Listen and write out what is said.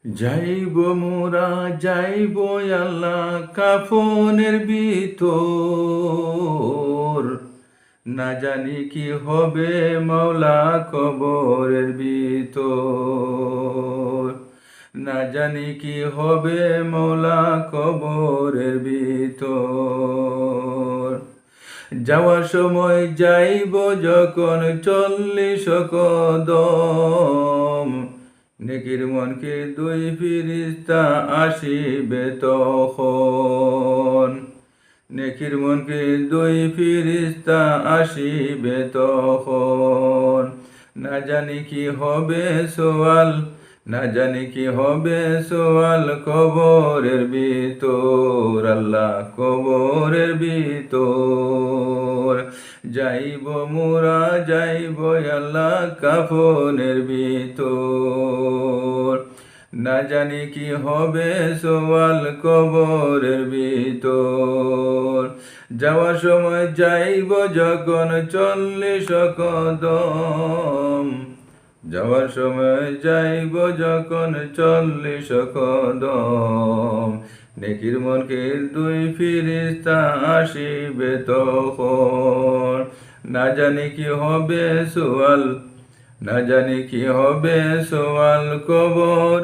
যাইব মোরা যাইব আল্লাহ কাফনের ভিতর, না জানি কি হবে মাওলা কবরের ভিতর, না জানি কি হবে মাওলা কবরের ভিতর। যাওয়ার সময় যাইব যখন 40 কদম, নেকির মনকে 2 ফিরিস্তা আসিবে তখন, নেকির মনকে 2 ফিরিস্তা আসিবে তখন। না জানি কি হবে সোয়াল, না জানি কি হবে সোয়াল কবরের ভিতর, আল্লাহ কবরের ভিতর। যাইব মোরা যাইব আল্লাহ কাফনের ভিতর, না জানি কি হবে সোয়াল কবরের ভিতর। যাওয়ার সময় যাইব যখন 40 কদম, যাওয়ার সময় যাইব যখন 40 কদম, নেকির মনকে 2 ফিরিস্তা আসিবে তখন। না জানি কি হবে সোয়াল, না জানি কি হবে সোয়াল কবর।